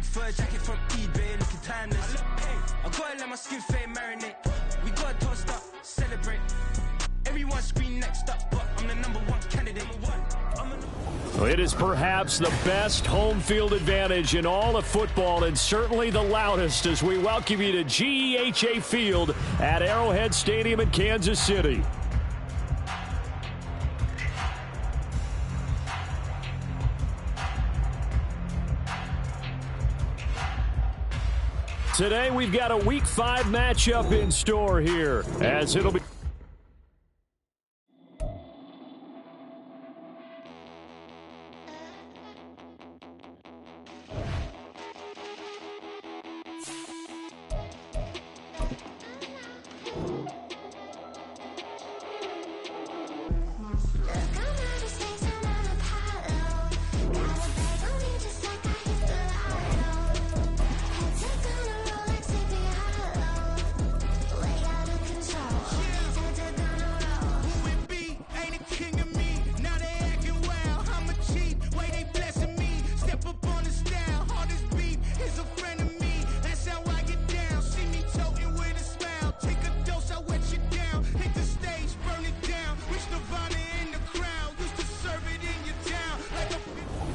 fur jacket from eBay, looking timeless. I gotta let my skin fade marinate. We gotta toast up, celebrate. Everyone scream next up, but I'm the #1 candidate. It is perhaps the best home field advantage in all of football, and certainly the loudest, as we welcome you to GEHA Field at Arrowhead Stadium in Kansas City. Today we've got a Week 5 matchup in store here, as it'll be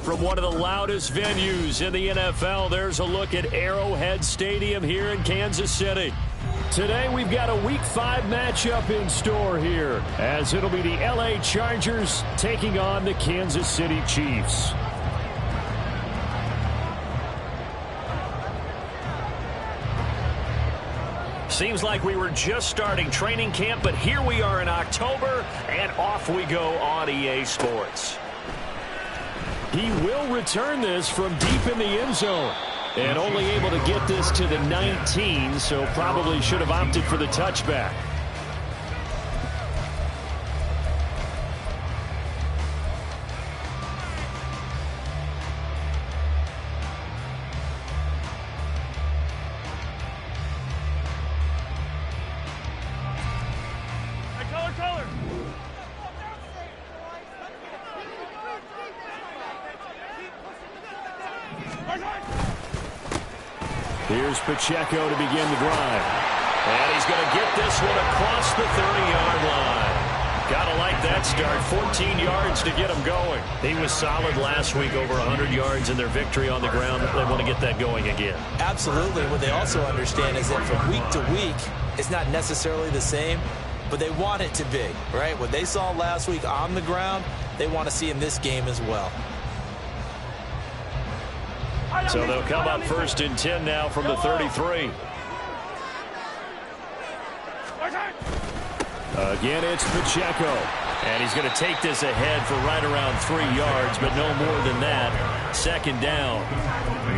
from one of the loudest venues in the NFL. There's a look at Arrowhead Stadium here in Kansas City. Today we've got a Week 5 matchup in store here, as it'll be the LA Chargers taking on the Kansas City Chiefs. Seems like we were just starting training camp, but here we are in October, and off we go on EA Sports. He will return this from deep in the end zone, and only able to get this to the 19, so probably should have opted for the touchback. Here's Pacheco to begin the drive. And he's going to get this one across the 30-yard line. Gotta like that start. 14 yards to get him going. He was solid last week, over 100 yards in their victory on the ground. They want to get that going again. Absolutely. What they also understand is that from week to week, it's not necessarily the same, but they want it to be, right? What they saw last week on the ground, they want to see in this game as well. So they'll come up 1st and 10 now from the 33. Again, it's Pacheco. And he's going to take this ahead for right around 3 yards, but no more than that. 2nd down.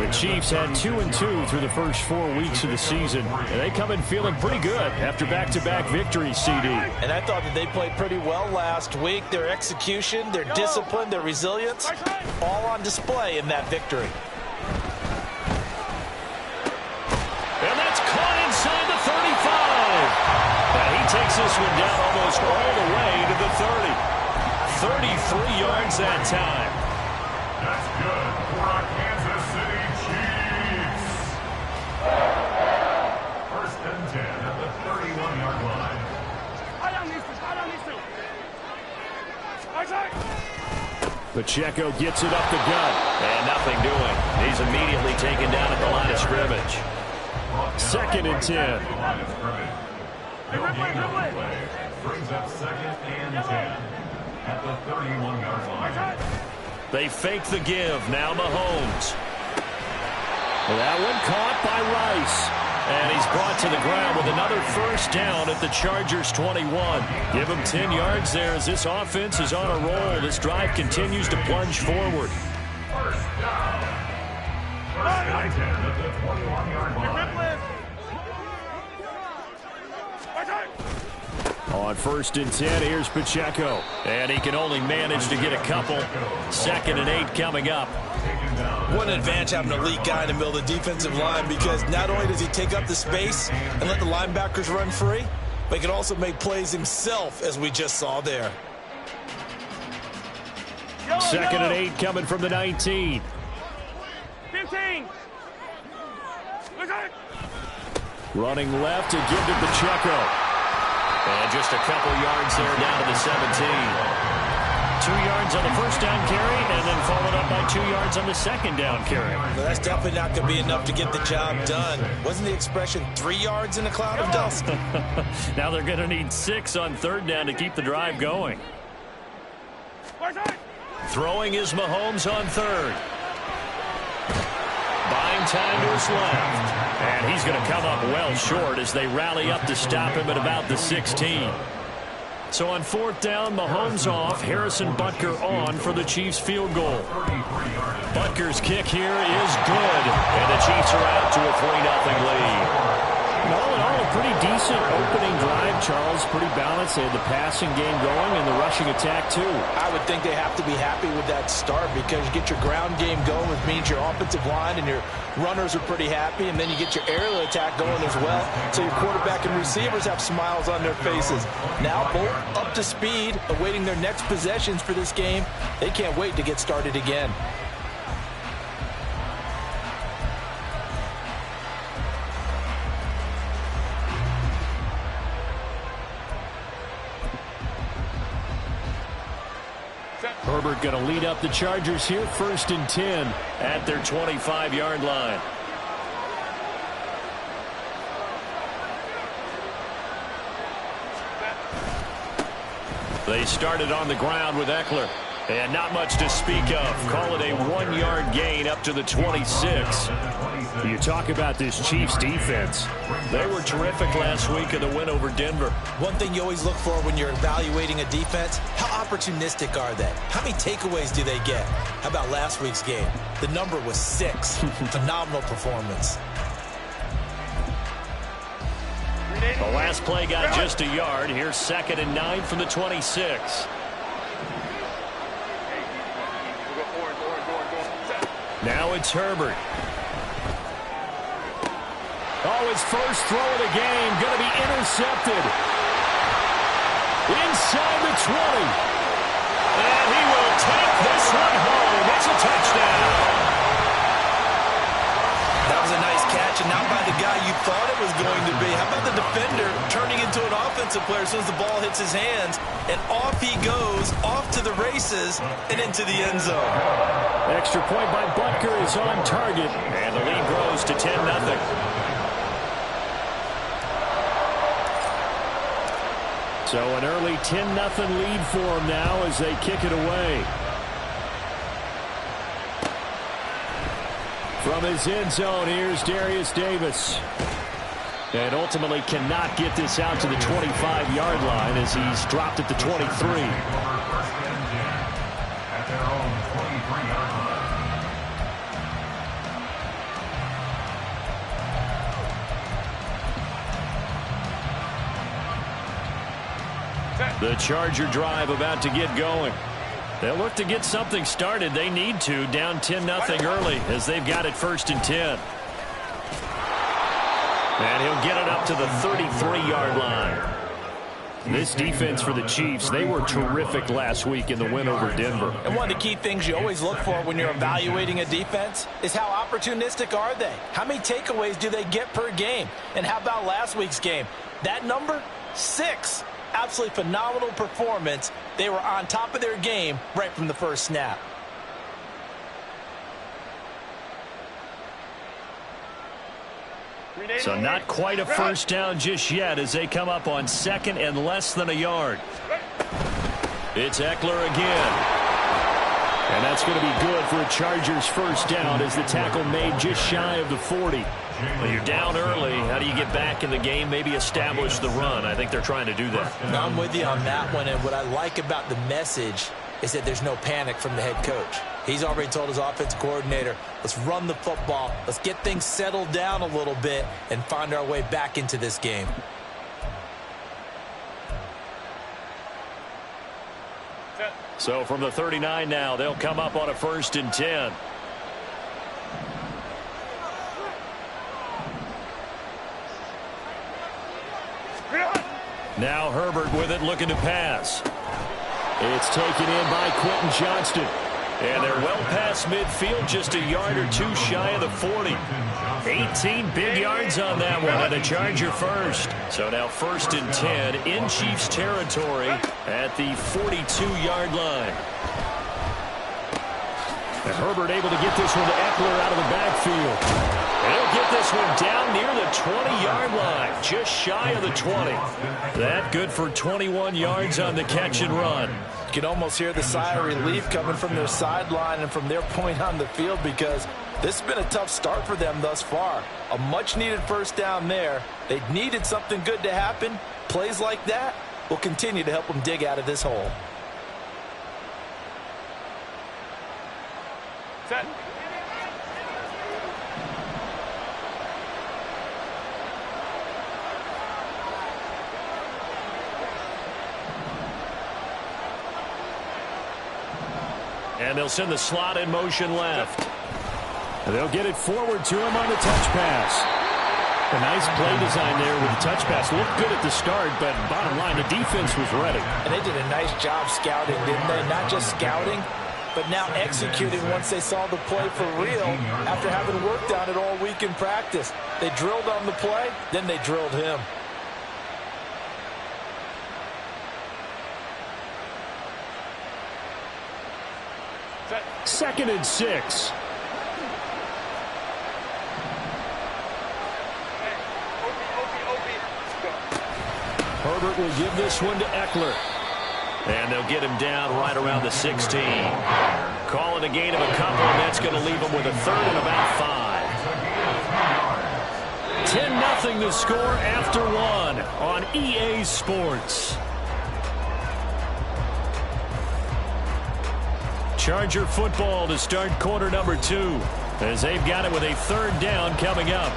The Chiefs had 2-2 through the first 4 weeks of the season, and they come in feeling pretty good after back-to-back victories, CD. And I thought that they played pretty well last week. Their execution, their discipline, their resilience, all on display in that victory. And that's caught inside the 35. And he takes this one down almost all the way to the 30. 33 yards that time. That's good for our Kansas City Chiefs. 1st and 10 at the 31-yard line. Pacheco gets it up the gut. And nothing doing. He's immediately taken down at the line of scrimmage. 2nd and 10. Brings up 2nd and 10 at the 31-yard line. They fake the give. Now Mahomes. That one caught by Rice. And he's brought to the ground with another 1st down at the Chargers 21. Give him 10 yards there as this offense is on a roll. This drive continues to plunge forward. 1st down. 1st and 10 at the 21-yard line. On 1st and 10, here's Pacheco. And he can only manage to get a couple. 2nd and 8 coming up. What an advantage having an elite guy in the middle of the defensive line, because not only does he take up the space and let the linebackers run free, but he can also make plays himself, as we just saw there. 2nd and 8 coming from the 19. 15. Running left to give to Pacheco. And just a couple yards there down to the 17. 2 yards on the first down carry, and then followed up by 2 yards on the second down carry. Well, that's definitely not going to be enough to get the job done. Wasn't the expression 3 yards in a cloud of dust? Now they're going to need 6 on third down to keep the drive going. Throwing is Mahomes on third. Buying time to his left. And he's going to come up well short as they rally up to stop him at about the 16. So on fourth down, Mahomes off, Harrison Butker on for the Chiefs field goal. Butker's kick here is good, and the Chiefs are out to a 3-0 lead. All in all, a pretty decent opening drive, Charles. Pretty balanced. They had the passing game going and the rushing attack, too. I would think they have to be happy with that start because you get your ground game going, which means your offensive line and your runners are pretty happy, and then you get your aerial attack going as well, so your quarterback and receivers have smiles on their faces. Now both up to speed, awaiting their next possessions for this game. They can't wait to get started again. Herbert going to lead up the Chargers here, 1st and 10 at their 25-yard line. They started on the ground with Eckler. And not much to speak of. Call it a 1-yard gain up to the 26. You talk about this Chiefs defense. They were terrific last week in the win over Denver. One thing you always look for when you're evaluating a defense, how opportunistic are they? How many takeaways do they get? How about last week's game? The number was 6. Phenomenal performance. The last play got just a yard. Here's 2nd and 9 from the 26. Now it's Herbert. Oh, his first throw of the game going to be intercepted. Inside the 20. And he will take this one home. It's a touchdown. That was a nice catch, and not by the guy you thought it was going to be. How about the defender turning into an offensive player as soon as the ball hits his hands, and off he goes, off to the races, and into the end zone. Extra point by Butker is on target, and the lead grows to 10-0. So an early 10-0 lead for them now as they kick it away. From his end zone, here's Darius Davis. And ultimately cannot get this out to the 25-yard line as he's dropped at the 23. At their own 23-yard line. The Charger drive about to get going. They'll look to get something started. They need to, down 10-0 early as they've got it 1st and 10. And he'll get it up to the 33-yard line. This defense for the Chiefs, they were terrific last week in the win over Denver. And one of the key things you always look for when you're evaluating a defense is how opportunistic are they? How many takeaways do they get per game? And how about last week's game? That number, 6. Absolutely phenomenal performance. They were on top of their game right from the first snap. So not quite a first down just yet as they come up on 2nd and less than a yard. It's Eckler again. And that's going to be good for a Chargers first down as the tackle made just shy of the 40. Well, you're down early. How do you get back in the game? Maybe establish the run. I think they're trying to do that. I'm with you on that one, and what I like about the message is that there's no panic from the head coach. He's already told his offensive coordinator, let's run the football, let's get things settled down a little bit and find our way back into this game. So from the 39 now, they'll come up on a 1st and 10. Now Herbert with it, looking to pass. It's taken in by Quentin Johnston. And they're well past midfield, just a yard or two shy of the 40. 18 big yards on that one, and a Charger first. So now 1st and 10 in Chiefs territory at the 42-yard line. And Herbert able to get this one to Eckler out of the backfield. And he'll get this one down near the 20-yard line, just shy of the 20. That good for 21 yards on the catch and run. You can almost hear the sigh of relief coming from their sideline and from their point on the field, because this has been a tough start for them thus far. A much-needed first down there. They needed something good to happen. Plays like that will continue to help them dig out of this hole. Set. And they'll send the slot in motion left. And they'll get it forward to him on the touch pass. A nice play design there with the touch pass. Looked good at the start, but bottom line, the defense was ready. And they did a nice job scouting, didn't they? Not just scouting, but now executing once they saw the play for real after having worked on it all week in practice. They drilled on the play, then they drilled him. Set. 2nd and 6. Herbert will give this one to Eckler. And they'll get him down right around the 16. Calling a gain of a couple, and that's going to leave him with a 3rd and about 5. 10-0 the score after 1 on EA Sports. Charger football to start quarter number 2, as they've got it with a 3rd down coming up.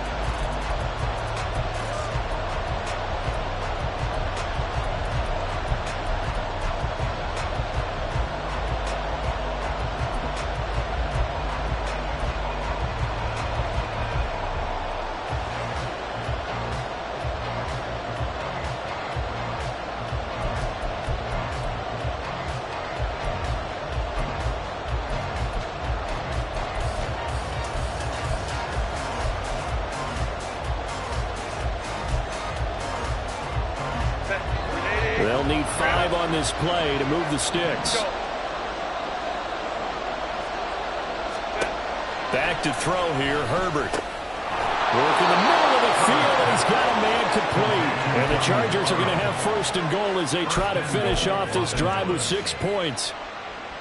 They'll need 5 on this play to move the sticks. Back to throw here, Herbert. Working the middle of the field, and he's got a man complete. And the Chargers are going to have 1st and goal as they try to finish off this drive with 6 points.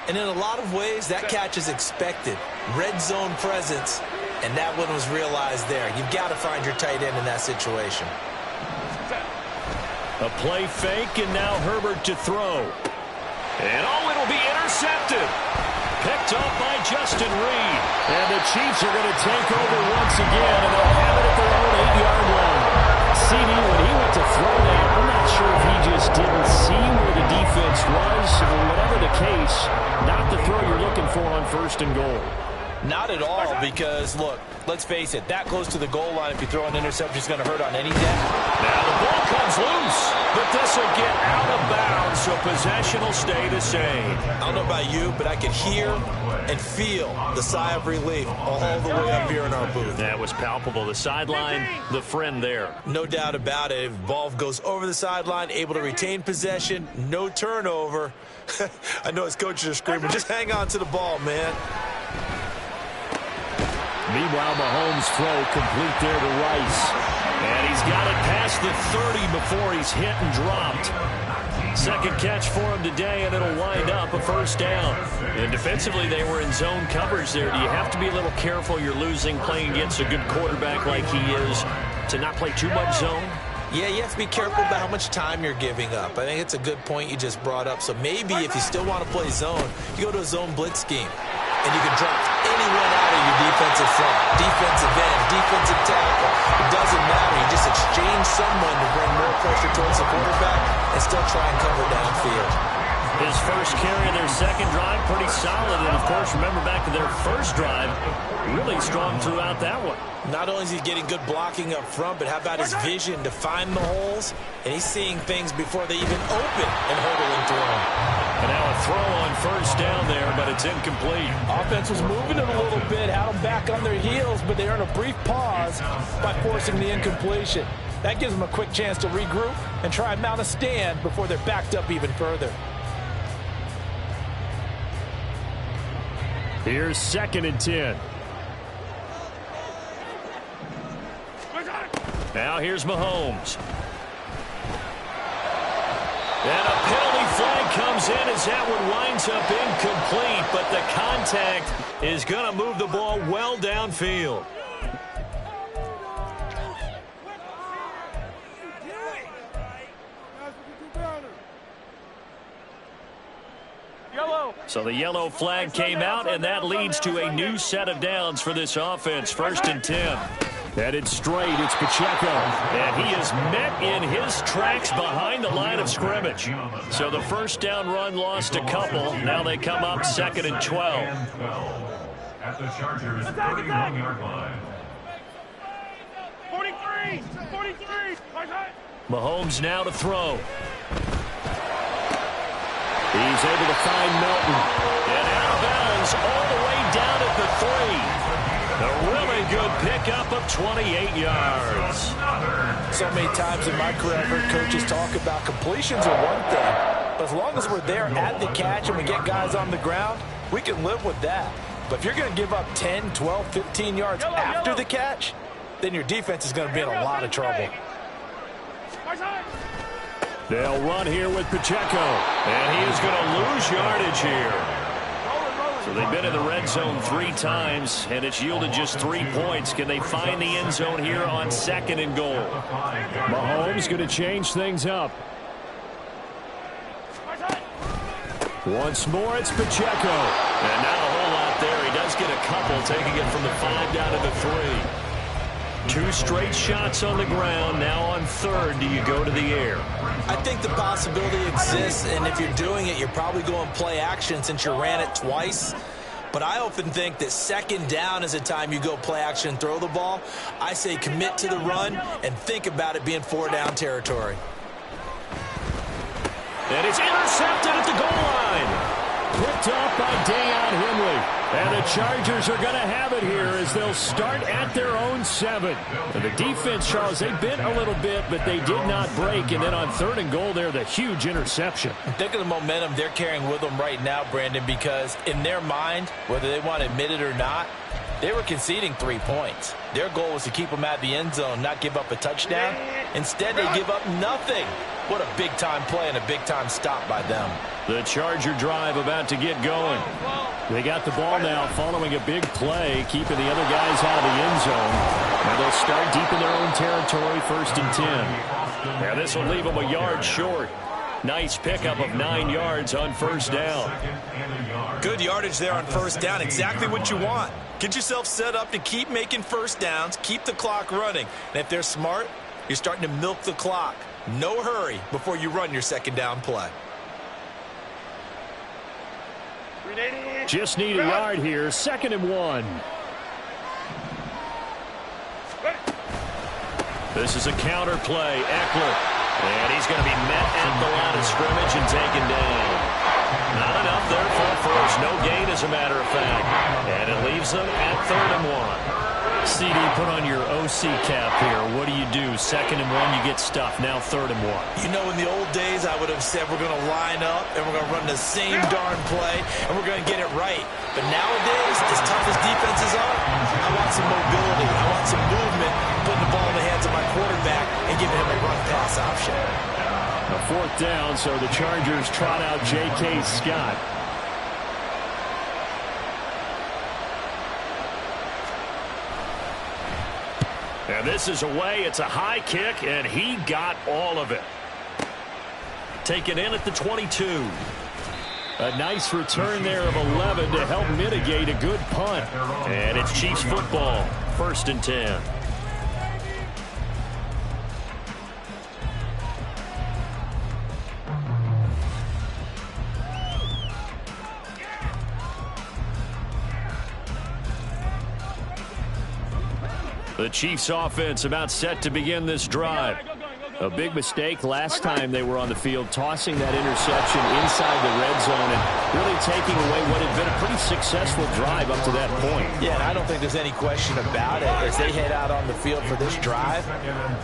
And in a lot of ways, that catch is expected. Red zone presence, and that one was realized there. You've got to find your tight end in that situation. A play fake, and now Herbert to throw. And it'll be intercepted. Picked up by Justin Reed. And the Chiefs are going to take over once again, and they'll have it at their own 8-yard line. CD, when he went to throw that, I'm not sure if he just didn't see where the defense was, or whatever the case, not the throw you're looking for on 1st and goal. Not at all, because, look, let's face it, that close to the goal line, if you throw an interception, it's going to hurt on any day. Now the ball comes loose, but this will get out of bounds, so possession will stay the same. I don't know about you, but I can hear and feel the sigh of relief all the way up here in our booth. That was palpable. The sideline, the friend there. No doubt about it. If the ball goes over the sideline, able to retain possession, no turnover. I know his coaches are screaming, just hang on to the ball, man. Meanwhile, Mahomes' throw complete there to Rice. And he's got it past the 30 before he's hit and dropped. 2nd catch for him today, and it'll wind up a 1st down. And defensively, they were in zone coverage there. Do you have to be a little careful? You're losing, playing against a good quarterback like he is, to not play too much zone? Yeah, you have to be careful about how much time you're giving up. I think it's a good point you just brought up. So maybe if you still want to play zone, you go to a zone blitz scheme. And you can drop anyone out of your defensive front, defensive end, defensive tackle. It doesn't matter. You just exchange someone to bring more pressure towards the quarterback and still try and cover downfield. His first carry of their 2nd drive, pretty solid. And, of course, remember back to their 1st drive, really strong throughout that one. Not only is he getting good blocking up front, but how about his vision to find the holes? And he's seeing things before they even open and hurdling through them. And now a throw on first down there, but it's incomplete. Offense was moving it a little bit, had them back on their heels, but they earned a brief pause by forcing the incompletion. That gives them a quick chance to regroup and try and mount a stand before they're backed up even further. Here's 2nd and 10. Now here's Mahomes. And a penalty flag comes in as that one winds up incomplete, but the contact is going to move the ball well downfield. So the yellow flag came out, and that leads to a new set of downs for this offense. 1st and 10. Headed straight, it's Pacheco. And he is met in his tracks behind the line of scrimmage. So the first down run lost a couple. Now they come up 2nd and 12. At the Chargers' 31-yard line. 43! Mahomes now to throw. He's able to find Melton. And out of bounds all the way down at the 3. A really good pickup of 28 yards. So many times in my career, I've heard coaches talk about completions are one thing. But as long as we're there at the catch and we get guys on the ground, we can live with that. But if you're going to give up 10, 12, 15 yards after the catch, then your defense is going to be in a lot of trouble. They'll run here with Pacheco. And he is going to lose yardage here. So they've been in the red zone 3 times, and it's yielded just 3 points. Can they find the end zone here on 2nd and goal? Mahomes going to change things up. Once more, it's Pacheco. And not a whole lot there. He does get a couple, taking it from the 5 down to the 3. 2 straight shots on the ground. Now on 3rd, do you go to the air? I think the possibility exists, and if you're doing it, you're probably going play action since you ran it twice. But I often think that 2nd down is a time you go play action and throw the ball. I say commit to the run and think about it being 4 down territory. And it's intercepted at the goal line. Picked off by Deion Henley. And the Chargers are going to have it here as they'll start at their own 7. And the defense, Charles, they bent a little bit, but they did not break. And then on 3rd and goal there, the huge interception. Think of the momentum they're carrying with them right now, Brandon, because in their mind, whether they want to admit it or not, they were conceding 3 points. Their goal was to keep them out of the end zone, not give up a touchdown. Instead, they give up nothing. What a big-time play and a big-time stop by them. The Charger drive about to get going. They got the ball now following a big play, keeping the other guys out of the end zone. And they'll start deep in their own territory, 1st and 10. Now this will leave them a yard short. Nice pickup of 9 yards on 1st down. Good yardage there on 1st down. Exactly what you want. Get yourself set up to keep making 1st downs, keep the clock running. And if they're smart, you're starting to milk the clock. No hurry before you run your 2nd down play. Just need a yard here. 2nd and 1. This is a counter play. Eckler. And he's going to be met at the line of scrimmage and taken down. Not enough there for a first. No gain, as a matter of fact. And it leaves them at 3rd and 1. CD, put on your OC cap here. What do you do? 2nd and 1, you get stuffed. Now 3rd and 1. You know, in the old days, I would have said we're going to line up and we're going to run the same darn play and we're going to get it right. But nowadays, as tough as defenses are, I want some mobility. I want some movement, putting the ball in the hands of my quarterback and giving him a run-pass option. A 4th down, so the Chargers trot out J.K. Scott. And this is away. It's a high kick, and he got all of it. Taken in at the 22. A nice return there of 11 to help mitigate a good punt. And it's Chiefs football, 1st and 10. The Chiefs offense about set to begin this drive. A big mistake last time they were on the field, tossing that interception inside the red zone and really taking away what had been a pretty successful drive up to that point. Yeah, and I don't think there's any question about it. As they head out on the field for this drive,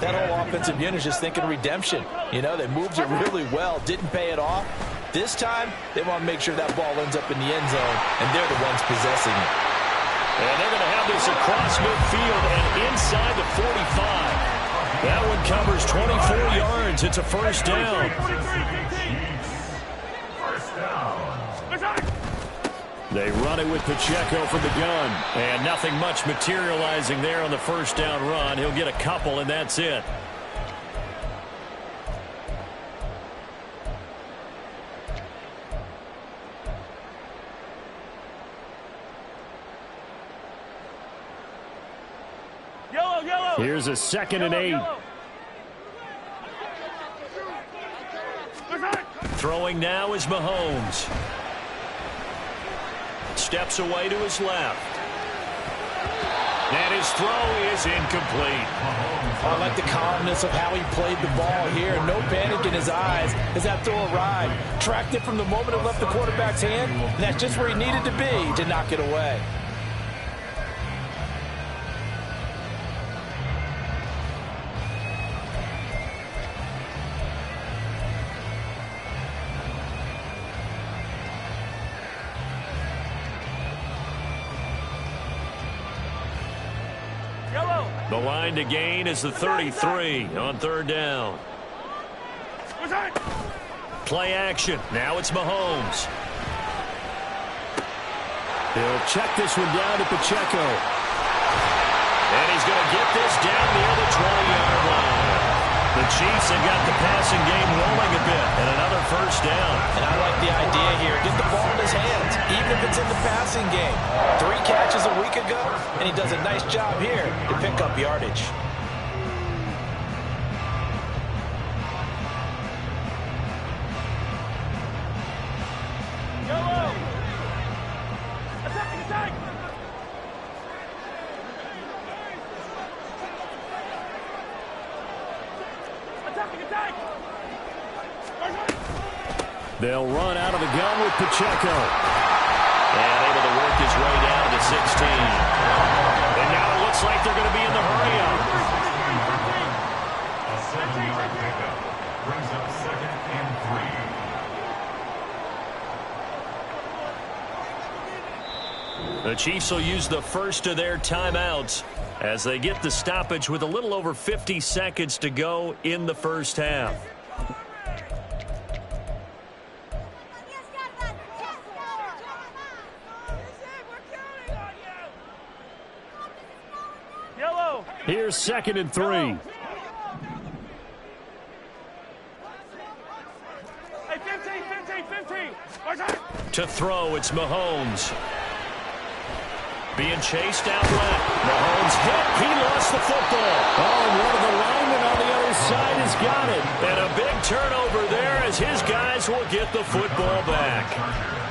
that whole offensive unit is just thinking redemption. You know, they moved it really well, didn't pay it off. This time, they want to make sure that ball ends up in the end zone, and they're the ones possessing it. And they're going to have this across midfield and inside the 45. That one covers 24 yards. It's a first down. They run it with Pacheco from the gun. And nothing much materializing there on the first down run. He'll get a couple, and that's it. Here's a 2nd and 8. Throwing now is Mahomes. Steps away to his left. And his throw is incomplete. I like the calmness of how he played the ball here. No panic in his eyes as that throw arrived. Tracked it from the moment it left the quarterback's hand, and that's just where he needed to be to knock it away. The line to gain is the 33 on 3rd down. Play action. Now it's Mahomes. He'll check this one down to Pacheco. And he's going to get this down near the 20-yard line. The Chiefs have got the passing game rolling a bit, and another first down. And I like the idea here. Get the ball in his hands, even if it's in the passing game. 3 catches a week ago, and he does a nice job here to pick up yardage. They'll run out of the gun with Pacheco. And able to work his way down to 16. And now it looks like they're going to be in the hurry-up. A 7-yard pickup brings up 2nd and 3. The Chiefs will use the first of their timeouts as they get the stoppage with a little over 50 seconds to go in the first half. Here's 2nd and 3. Hey, 15. To throw, it's Mahomes. Being chased out left. Mahomes hit. He lost the football. Oh, one of the linemen on the other side has got it. And a big turnover there as his guys will get the football back.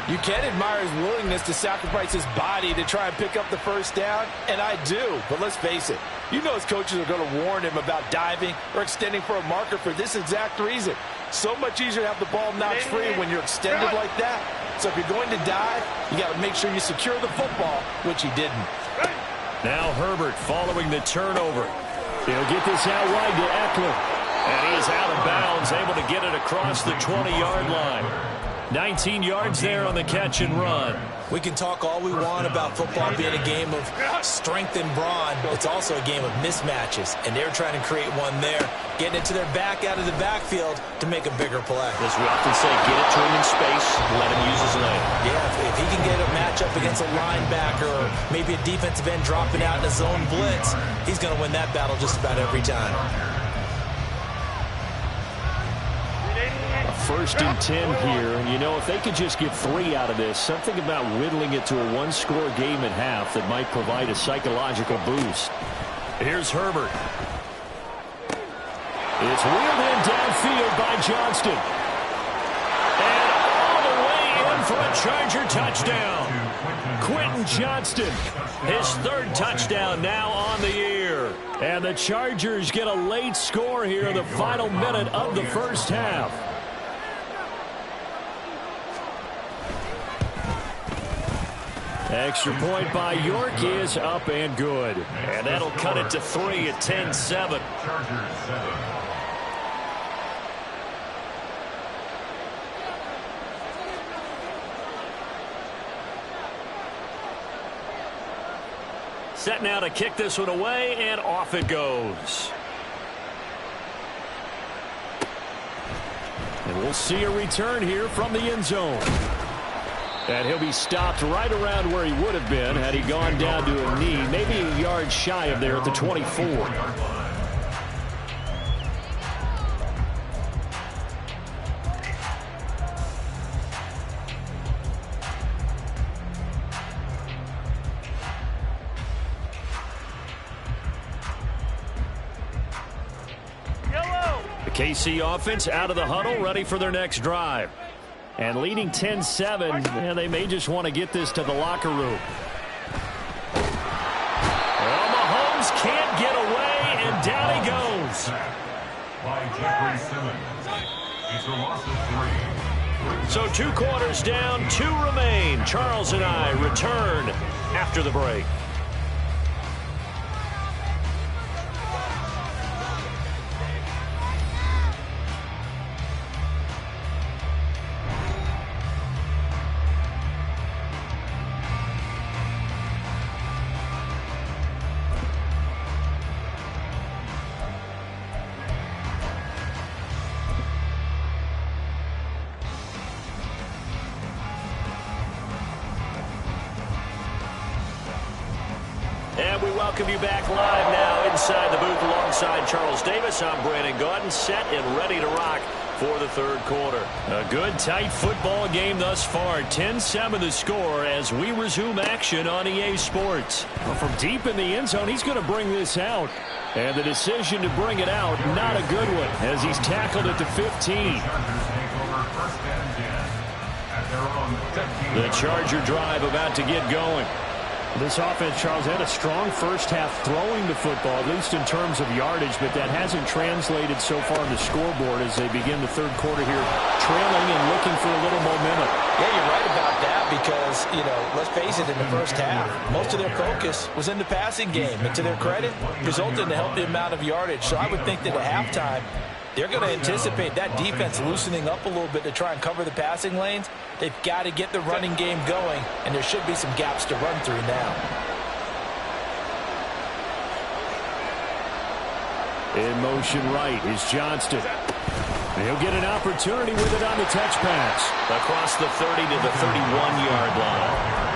You can admire his willingness to sacrifice his body to try and pick up the first down, and I do. But let's face it, you know his coaches are going to warn him about diving or extending for a marker for this exact reason. So much easier to have the ball knocked free when you're extended like that. So if you're going to dive, you got to make sure you secure the football, which he didn't. Now Herbert following the turnover. He'll get this out wide to Eckler. And he is out of bounds, able to get it across the 20-yard line. 19 yards there on the catch and run. We can talk all we want about football being a game of strength and brawn. It's also a game of mismatches, and they're trying to create one there, getting it to their back out of the backfield to make a bigger play. As we often say, get it to him in space, let him use his leg. Yeah, if he can get a matchup against a linebacker or maybe a defensive end dropping out in a zone blitz, he's going to win that battle just about every time. 1st and 10 here, and you know, if they could just get 3 out of this, something about whittling it to a 1-score game at half that might provide a psychological boost. Here's Herbert. It's wheeled in downfield by Johnston. And all the way in for a Charger touchdown. Quentin Johnston, his 3rd touchdown now on the year. And the Chargers get a late score here in the final minute of the first half. Extra point by York is up and good. And that'll cut it to 3 at 10-7. Chargers 7. Set now to kick this one away, and off it goes. And we'll see a return here from the end zone. And he'll be stopped right around where he would have been had he gone down to a knee, maybe a yard shy of there at the 24. The KC offense out of the huddle, ready for their next drive. And leading 10-7, and they may just want to get this to the locker room. Well, Mahomes can't get away, and down he goes. By Jeffrey Simmons. It's a loss of 3. So 2 quarters down, 2 remain. Charles and I return after the break. And we welcome you back live now inside the booth alongside Charles Davis. I'm Brandon Gaudin, set and ready to rock for the third quarter. A good, tight football game thus far. 10-7 the score as we resume action on EA Sports. Well, from deep in the end zone, he's going to bring this out. And the decision to bring it out, not a good one, as he's tackled at the 15. The Charger drive about to get going. This offense, Charles, had a strong first half throwing the football, at least in terms of yardage, but that hasn't translated so far on the scoreboard as they begin the third quarter here, trailing and looking for a little momentum. Yeah, you're right about that because, let's face it, in the first half, most of their focus was in the passing game. And to their credit, resulted in a healthy amount of yardage. So I would think that at halftime, they're going to anticipate that defense loosening up a little bit to try and cover the passing lanes. They've got to get the running game going, and there should be some gaps to run through now. In motion right is Johnston. He'll get an opportunity with it on the touch pass. Across the 30 to the 31-yard line.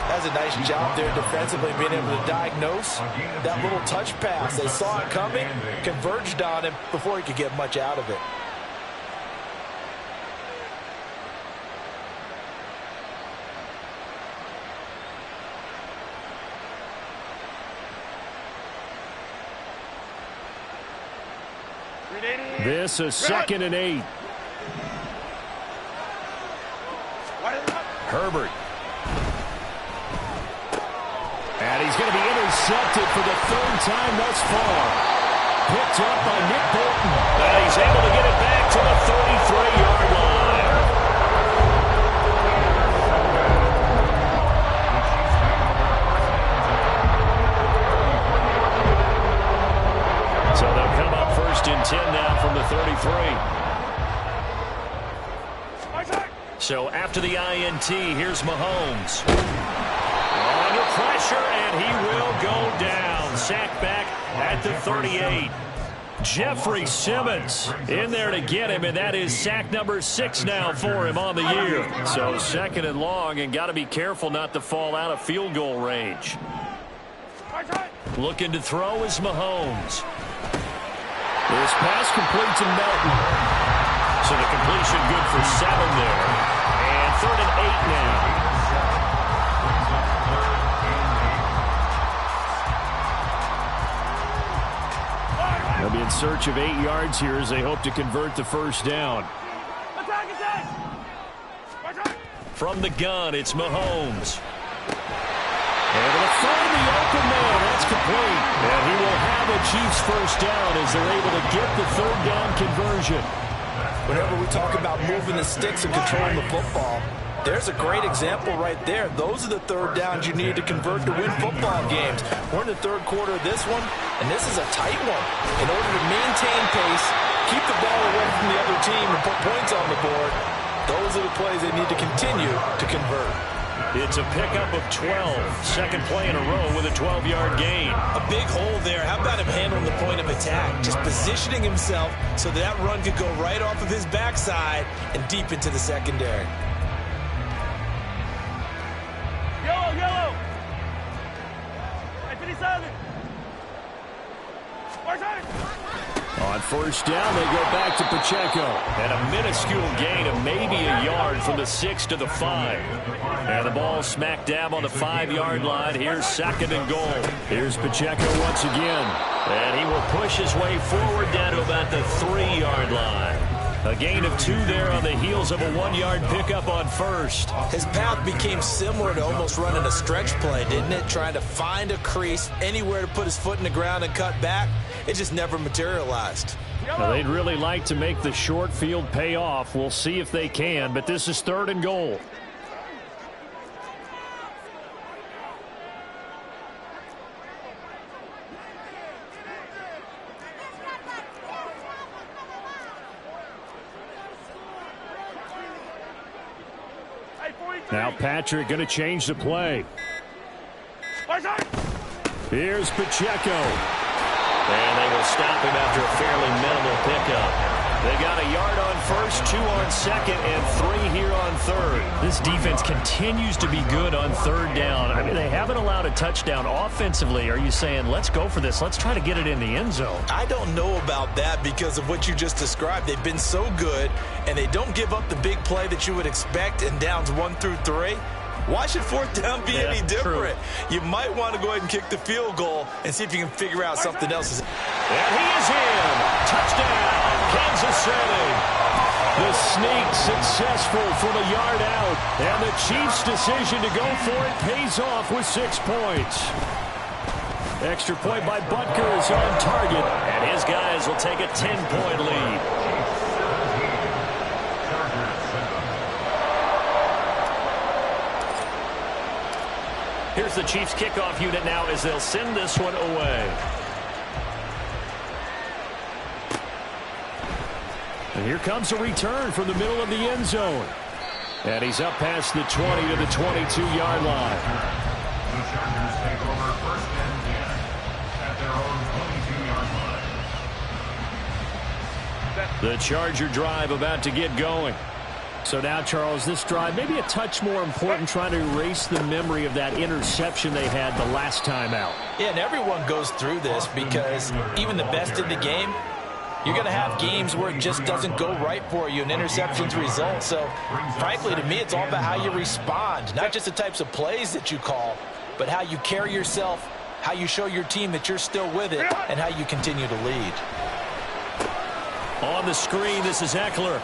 That's a nice job there defensively, being able to diagnose that little touch pass. They saw it coming, converged on him before he could get much out of it. This is 2nd and 8. Herbert. And he's going to be intercepted for the 3rd time thus far. Picked up by Nick Bolton. And he's able to get it back to the 33-yard line. So they'll come up 1st and 10 now from the 33. So after the INT, here's Mahomes. Under pressure, and he will go down. Sacked back at the 38. Jeffrey Simmons in there to get him, and that is sack number 6 now for him on the year. So 2nd and long, and got to be careful not to fall out of field goal range. Looking to throw is Mahomes. This pass complete to Melton. So the completion good for 7 there. And 3rd and 8 now. They'll be in search of 8 yards here as they hope to convert the first down. From the gun, it's Mahomes. Able to find the open man. That's complete. And he will have a Chiefs first down as they're able to get the third down conversion. Whenever we talk about moving the sticks and controlling the football, there's a great example right there. Those are the third downs you need to convert to win football games. We're in the third quarter of this one, and this is a tight one. In order to maintain pace, keep the ball away from the other team, and put points on the board, those are the plays they need to continue to convert. It's a pickup of 12. Second play in a row with a 12-yard gain. A big hole there. How about him handling the point of attack? Just positioning himself so that run could go right off of his backside and deep into the secondary. Yellow! Hey, 57! On first down, they go back to Pacheco. And a minuscule gain of maybe a yard from the 6 to the 5. And the ball smack dab on the 5-yard line. Here's second and goal. Here's Pacheco once again. And he will push his way forward down to about the 3-yard line. A gain of 2 there on the heels of a 1-yard pickup on first. His path became similar to almost running a stretch play, didn't it? Trying to find a crease, anywhere to put his foot in the ground and cut back. It just never materialized. Well, they'd really like to make the short field pay off. We'll see if they can, but this is third and goal. Now Patrick going to change the play. Here's Pacheco. And they will stop him after a fairly minimal pickup. They got a yard on first, 2 on second, and 3 here on third. This defense continues to be good on third down. I mean, they haven't allowed a touchdown offensively. Are you saying, let's go for this? Let's try to get it in the end zone. I don't know about that because of what you just described. They've been so good, and they don't give up the big play that you would expect in downs 1 through 3. Why should fourth down be any different? True. You might want to go ahead and kick the field goal and see if you can figure out something else. And he is in. Touchdown, Kansas City. The sneak successful from a yard out. And the Chiefs' decision to go for it pays off with 6 points. Extra point by Butker is on target. And his guys will take a 10-point lead. Here's the Chiefs kickoff unit now as they'll send this one away. And here comes a return from the middle of the end zone. And he's up past the 20 to the 22-yard line. The Chargers take over first and 10 at their own 22-yard line. The Charger drive about to get going. So now, Charles, this drive maybe a touch more important, trying to erase the memory of that interception they had the last time out. Yeah, and everyone goes through this because even the best in the game, you're going to have games where it just doesn't go right for you and interceptions result. So, frankly, to me, it's all about how you respond, not just the types of plays that you call, but how you carry yourself, how you show your team that you're still with it, and how you continue to lead. On the screen, this is Eckler.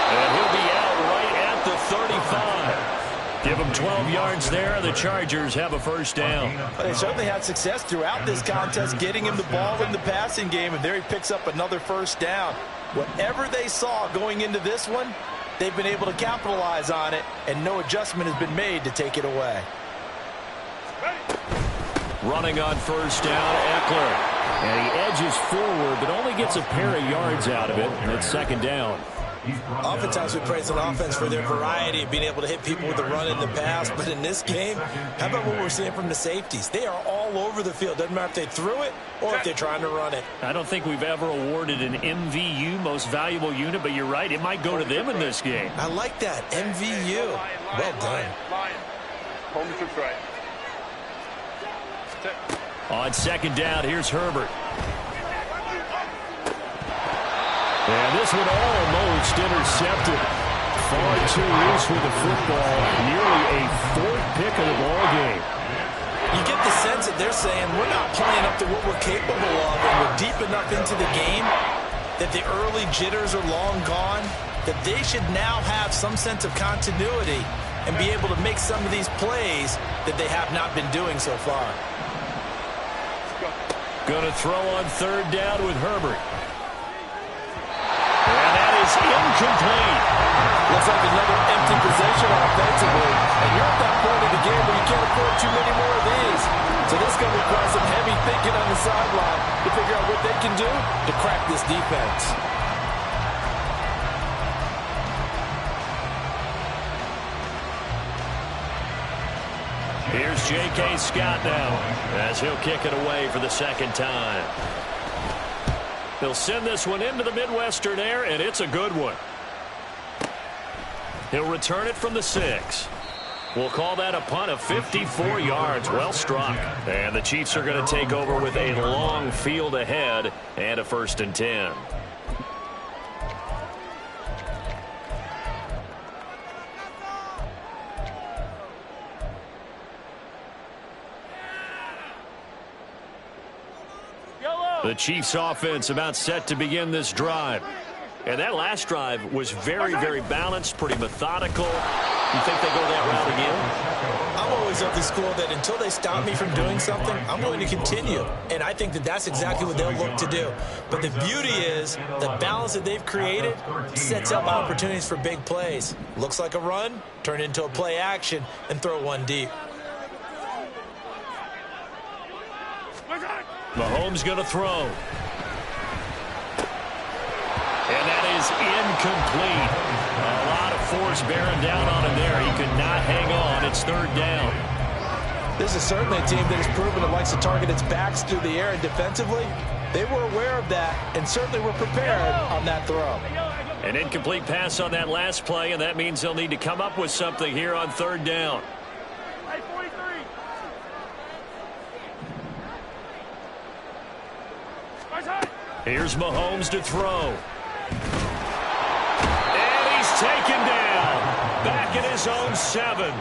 And he'll be out right at the 35. Give him 12 yards there. The Chargers have a first down. They certainly had success throughout this contest, getting him the ball in the passing game, and there he picks up another first down. Whatever they saw going into this one, they've been able to capitalize on it, and no adjustment has been made to take it away. Running on first down, Eckler. And he edges forward, but only gets a pair of yards out of it, and it's second down. Oftentimes we praise an offense for their variety of being able to hit people with the run and the pass, but in this game, how about what we're seeing from the safeties? They are all over the field. Doesn't matter if they threw it or if they're trying to run it. I don't think we've ever awarded an MVU, most valuable unit, but you're right, it might go to them in this game. I like that, MVU. Well done. Home to right. On second down, here's Herbert. And this one almost intercepted. Far too loose with the football. Nearly a fourth pick of the ball game. You get the sense that they're saying we're not playing up to what we're capable of, and we're deep enough into the game that the early jitters are long gone, that they should now have some sense of continuity and be able to make some of these plays that they have not been doing so far. Going to throw on third down with Herbert. And that is incomplete. Looks like another empty possession offensively. And you're at that point of the game where you can't afford too many more of these. So this is going to require some heavy thinking on the sideline to figure out what they can do to crack this defense. Here's J.K. Scott now as he'll kick it away for the second time. He'll send this one into the Midwestern air, and it's a good one. He'll return it from the 6. We'll call that a punt of 54 yards. Well struck. And the Chiefs are going to take over with a long field ahead and a 1st and 10. The Chiefs offense about set to begin this drive. And that last drive was very, very balanced, pretty methodical. You think they go that route again? I'm always of the school that until they stop me from doing something, I'm going to continue. And I think that that's exactly what they'll look to do. But the beauty is the balance that they've created sets up opportunities for big plays. Looks like a run, turn into a play action, and throw one deep. Mahomes going to throw. And that is incomplete. A lot of force bearing down on him there. He could not hang on. It's 3rd down. This is certainly a team that has proven it likes to target its backs through the air, and defensively, they were aware of that and certainly were prepared on that throw. An incomplete pass on that last play, and that means they'll need to come up with something here on 3rd down. Here's Mahomes to throw. And he's taken down. Back at his own 7.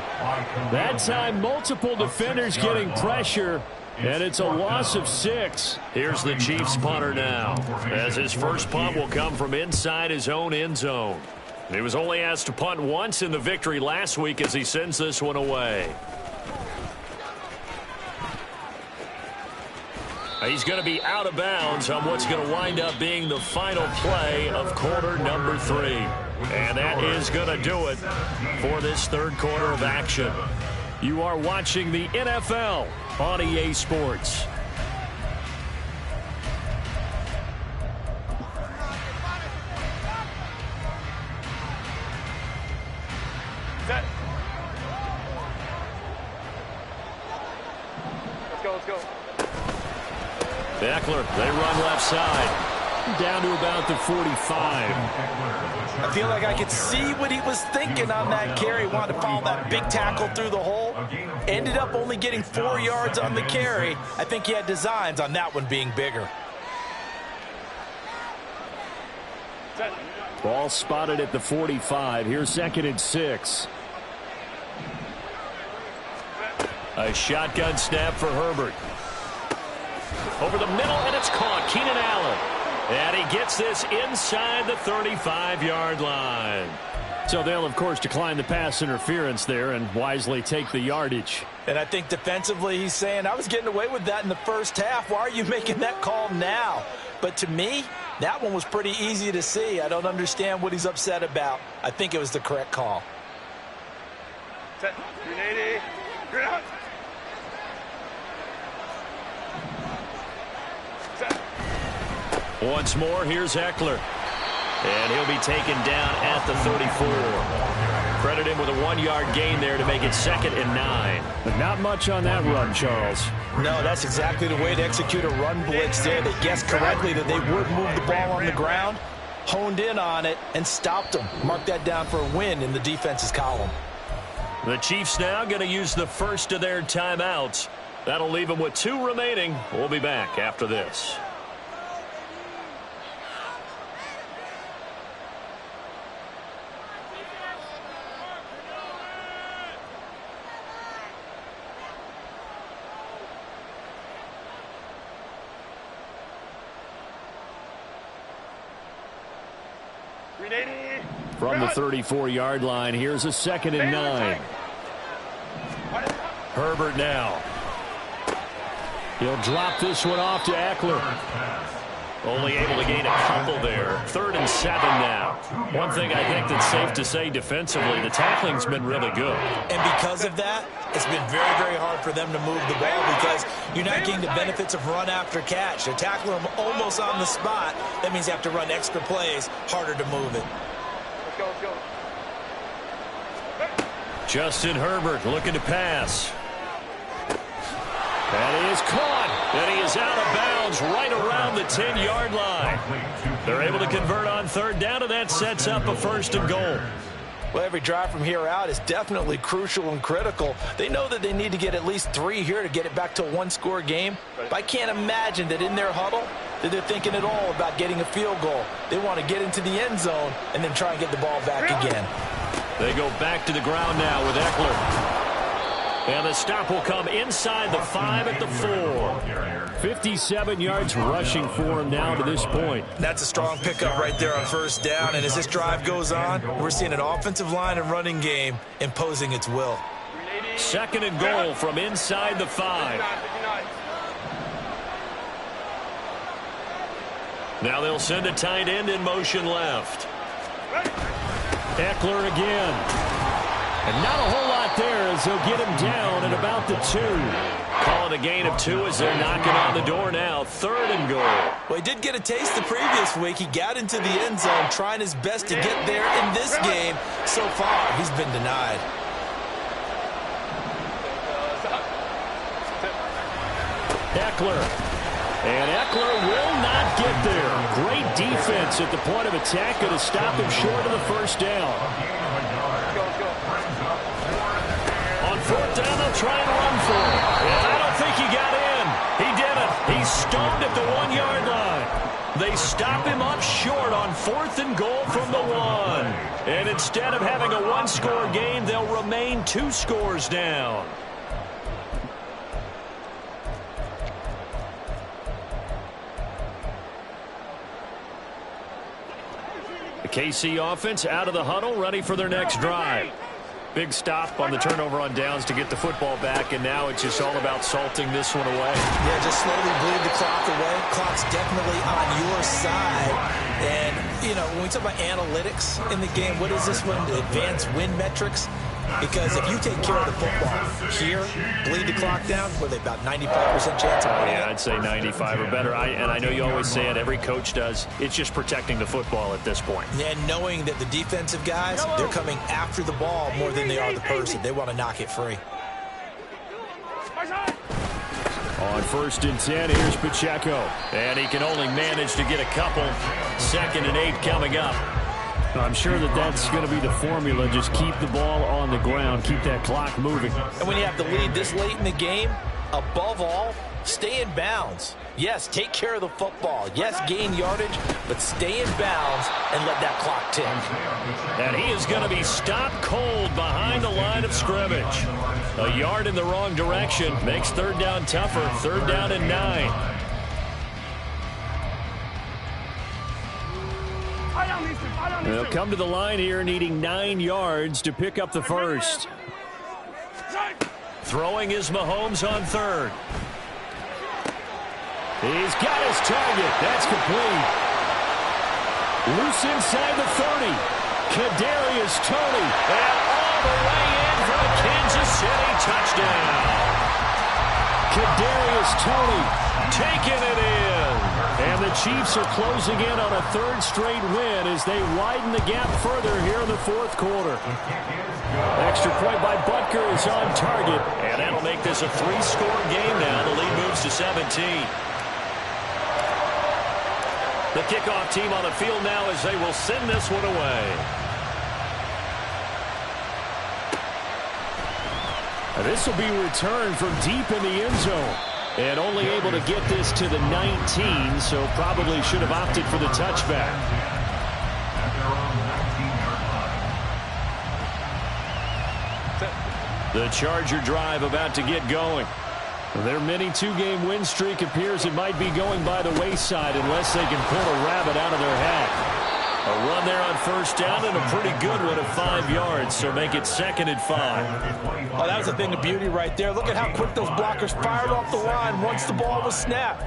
That time, multiple defenders getting pressure, and it's a loss of 6. Here's the Chiefs punter now, as his first punt will come from inside his own end zone. He was only asked to punt once in the victory last week as he sends this one away. He's going to be out of bounds on what's going to wind up being the final play of quarter number 3. And that is going to do it for this 3rd quarter of action. You are watching the NFL on EA Sports. Set. Let's go. Eckler, they run left side. Down to about the 45. I feel like I could see what he was thinking on that carry. Wanted to follow that big tackle through the hole. Ended up only getting 4 yards on the carry. I think he had designs on that one being bigger. Ball spotted at the 45. Here's 2nd and 6. A shotgun snap for Herbert. Over the middle, and it's caught. Keenan Allen. And he gets this inside the 35-yard line. So they'll, of course, decline the pass interference there and wisely take the yardage. And I think defensively he's saying, I was getting away with that in the first half. Why are you making that call now? But to me, that one was pretty easy to see. I don't understand what he's upset about. I think it was the correct call. Set. 380. Green out. Once more, here's Eckler. And he'll be taken down at the 34. Credit him with a 1-yard gain there to make it 2nd and 9. But not much on that run, Charles. No, that's exactly the way to execute a run blitz there. They guessed correctly that they would move the ball on the ground, honed in on it, and stopped them. Mark that down for a win in the defense's column. The Chiefs now going to use the first of their timeouts. That'll leave them with 2 remaining. We'll be back after this. From the 34-yard line, here's a 2nd and 9. Herbert now. He'll drop this one off to Eckler. Only able to gain a couple there. 3rd and 7 now. One thing I think that's safe to say defensively, the tackling's been really good. And because of that, it's been very, very hard for them to move the ball because you're not getting the benefits of run after catch. They're tackling them almost on the spot. That means you have to run extra plays, harder to move it. Let's go, let's go. Justin Herbert looking to pass. That is caught. And he is out of bounds right around the 10-yard line. They're able to convert on 3rd down, and that sets up a 1st and goal. Well, every drive from here out is definitely crucial and critical. They know that they need to get at least 3 here to get it back to a 1-score game. But I can't imagine that in their huddle that they're thinking at all about getting a field goal. They want to get into the end zone and then try and get the ball back again. They go back to the ground now with Eckler. And the stop will come inside the 5 at the 4. 57 yards rushing for him now to this point. That's a strong pickup right there on 1st down. And as this drive goes on, we're seeing an offensive line and running game imposing its will. 2nd and goal from inside the 5. Now they'll send a tight end in motion left. Eckler again. And not a whole lot there as they'll get him down at about the 2. Call it a gain of 2 as they're knocking on the door now. 3rd and goal. Well, he did get a taste the previous week. He got into the end zone, trying his best to get there in this game. So far, he's been denied. Eckler. And Eckler will not get there. Great defense at the point of attack to stop him short of the 1st down. On 4th down, they'll try and run for it. And I don't think he got in. He didn't. He's stoned at the 1-yard line. They stop him up short on 4th and goal from the 1. And instead of having a 1-score game, they'll remain 2 scores down. The KC offense out of the huddle, ready for their next drive. Big stop on the turnover on downs to get the football back, and now it's just all about salting this one away. Yeah, just slowly bleed the clock away. Clock's definitely on your side. And, you know, when we talk about analytics in the game, what is this one? The advanced win metrics? Because if you take care of the football here, bleed the clock down, what are they, about 95% chance of winning? Yeah, I'd say 95 or better. And I know you always say it, every coach does. It's just protecting the football at this point. And knowing that the defensive guys, they're coming after the ball more than they are the person. They want to knock it free. On 1st and 10, here's Pacheco. And he can only manage to get a couple. 2nd and 8 coming up. I'm sure that that's going to be the formula. Just keep the ball on the ground. Keep that clock moving. And when you have the lead this late in the game, above all, stay in bounds. Yes, take care of the football. Yes, gain yardage, but stay in bounds and let that clock tick. And he is going to be stopped cold behind the line of scrimmage. A yard in the wrong direction makes 3rd down tougher. 3rd down and 9. They'll come to the line here needing 9 yards to pick up the 1st. Throwing is Mahomes on 3rd. He's got his target. That's complete. Loose inside the 30. Kadarius Toney. And all the way in for a Kansas City touchdown. Kadarius Toney taking it in. And the Chiefs are closing in on a 3rd straight win as they widen the gap further here in the 4th quarter. Extra point by Butker is on target. And that'll make this a 3-score game now. The lead moves to 17. The kickoff team on the field now as they will send this one away. This will be returned from deep in the end zone. And only able to get this to the 19, so probably should have opted for the touchback. The Charger drive about to get going. Their mini 2-game win streak appears it might be going by the wayside unless they can pull a rabbit out of their hat. A run there on first down and a pretty good one of 5 yards, so make it 2nd and 5. Oh, that was a thing of beauty right there. Look at how quick those blockers fired off the line once the ball was snapped.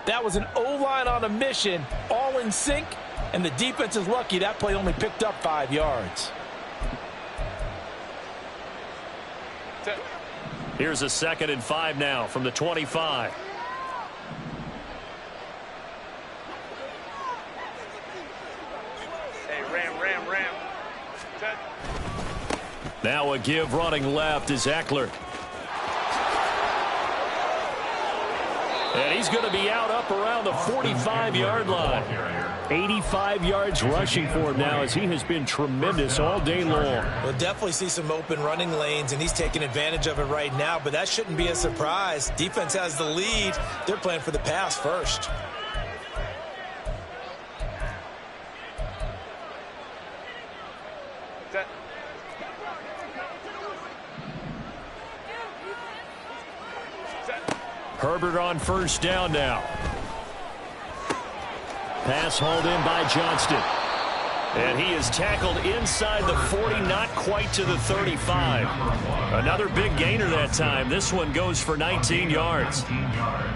That was an O-line on a mission, all in sync, and the defense is lucky that play only picked up 5 yards. Here's a 2nd and 5 now from the 25. Ram. Now a give running left is Eckler. And he's going to be out up around the 45-yard line. 85 yards rushing for him now as he has been tremendous all day long. We'll definitely see some open running lanes, and he's taking advantage of it right now, but that shouldn't be a surprise. Defense has the lead. They're playing for the pass first. Herbert on first down now. Pass hauled in by Johnston. And he is tackled inside the 40, not quite to the 35. Another big gainer that time. This one goes for 19 yards. 19 yards.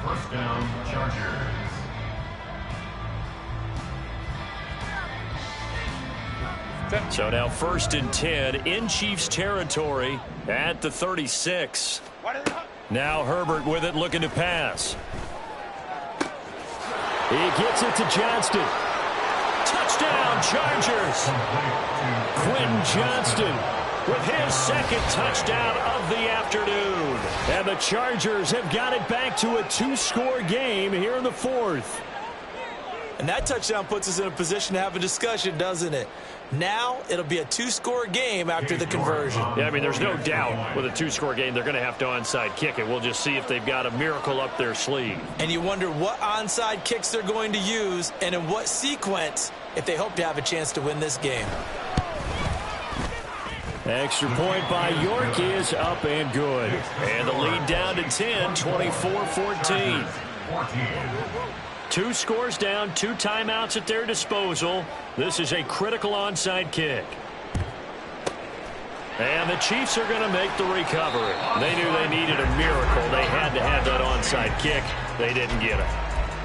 First down, Chargers. So now 1st and 10 in Chiefs territory at the 36. Now Herbert with it, looking to pass. He gets it to Johnston. Touchdown, Chargers. Quentin Johnston with his 2nd touchdown of the afternoon. And the Chargers have got it back to a 2-score game here in the 4th. And that touchdown puts us in a position to have a discussion, doesn't it? Now it'll be a 2-score game after the conversion. Yeah, I mean, there's no doubt with a 2-score game they're going to have to onside kick it. We'll just see if they've got a miracle up their sleeve. And you wonder what onside kicks they're going to use and in what sequence if they hope to have a chance to win this game. Extra point by York is up and good. And the lead down to 10, 24-14. 2 scores down, 2 timeouts at their disposal. This is a critical onside kick. And the Chiefs are going to make the recovery. They knew they needed a miracle. They had to have that onside kick. They didn't get it.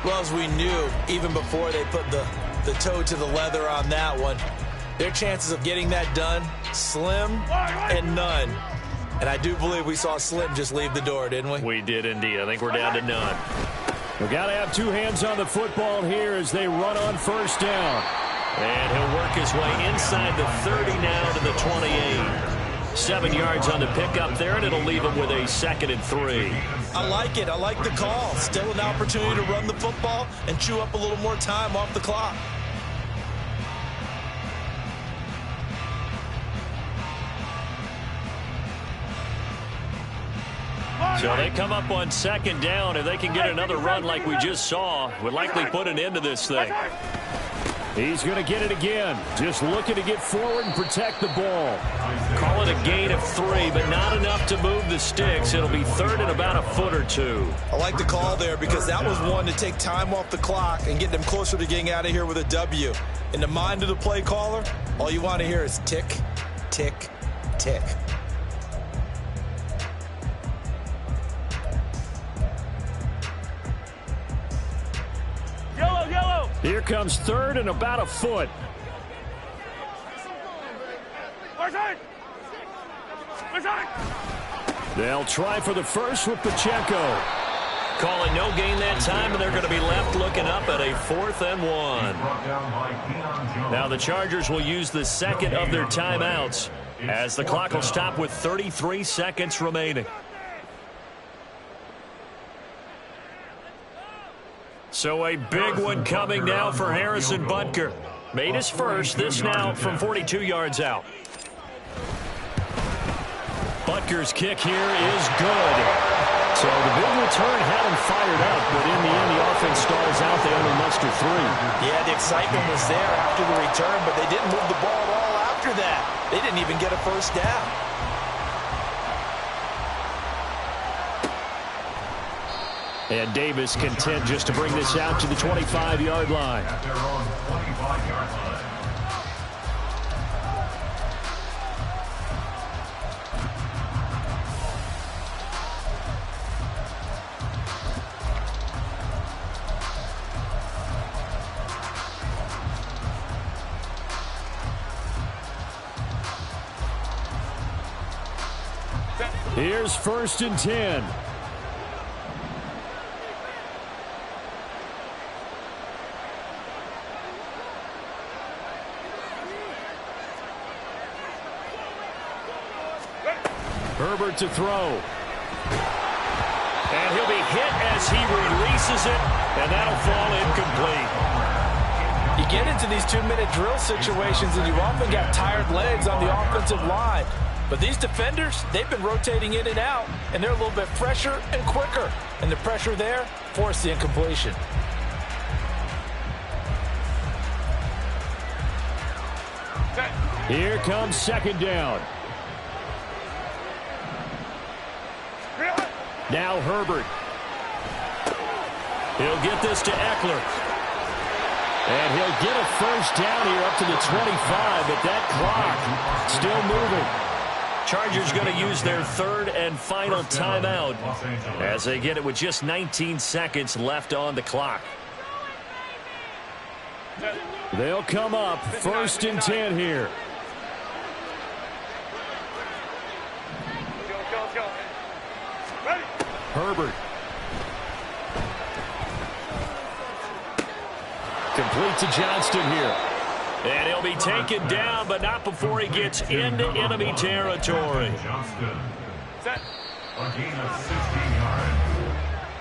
Well, as we knew, even before they put the toe to the leather on that one, their chances of getting that done, slim and none. And I do believe we saw Slim just leave the door, didn't we? We did indeed. I think we're down to none. We've got to have 2 hands on the football here as they run on first down. And he'll work his way inside the 30 now to the 28. 7 yards on the pickup there, and it'll leave him with a 2nd and 3. I like it. I like the call. Still an opportunity to run the football and chew up a little more time off the clock. So they come up on 2nd down. If they can get another run like we just saw, would likely put an end to this thing. He's going to get it again. Just looking to get forward and protect the ball. Call it a gain of 3, but not enough to move the sticks. It'll be 3rd and about a foot or 2. I like the call there because that was one to take time off the clock and get them closer to getting out of here with a W. In the mind of the play caller, all you want to hear is tick, tick, tick. Here comes 3rd and about a foot. They'll try for the first with Pacheco. Calling no gain that time, and they're going to be left looking up at a 4th and 1. Now the Chargers will use the 2nd of their timeouts as the clock will stop with 33 seconds remaining. So a big one coming now for Harrison Butker. Made his first, this now from 42 yards out. Butker's kick here is good. So the big return had him fired up, but in the end the offense stalls out. They only muster 3. Yeah, the excitement was there after the return, but they didn't move the ball at all after that. They didn't even get a first down. And Davis content just to bring this out to the 25-yard line. At their own 25-yard line. Here's 1st and 10. Herbert to throw. And he'll be hit as he releases it, and that'll fall incomplete. You get into these 2-minute drill situations, and you've often got tired legs on the offensive line. But these defenders, they've been rotating in and out, and they're a little bit fresher and quicker. And the pressure there forced the incompletion. Here comes 2nd down. Now Herbert. He'll get this to Eckler. And he'll get a 1st down here up to the 25, but that clock still moving. Chargers going to use their 3rd and final timeout as they get it with just 19 seconds left on the clock. They'll come up 1st and 10 here. Let's go. Ready? Herbert. Complete to Johnston here. And he'll be taken down, but not before he gets into enemy territory. Johnston. Set. A gain of 16 yards.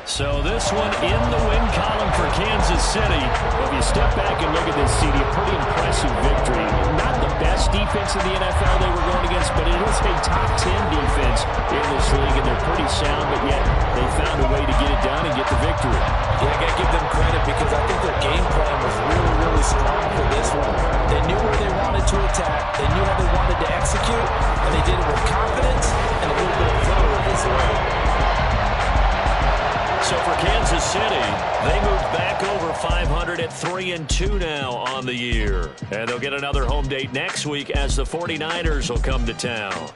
So this one in the win column for Kansas City. If you step back and look at this, CD, a pretty impressive victory. Not the best defense in the NFL they were going against, but it is a top 10 defense in this league, and they're pretty sound, but yet they found a way to get it done and get the victory. Yeah, I got to give them credit because I think their game plan was really, really strong for this one. They knew where they wanted to attack. They knew how they wanted to execute, and they did it with confidence and a little bit of flow as well. So for Kansas City, they moved back over 500 at 3-2 now on the year. And they'll get another home date next week as the 49ers will come to town.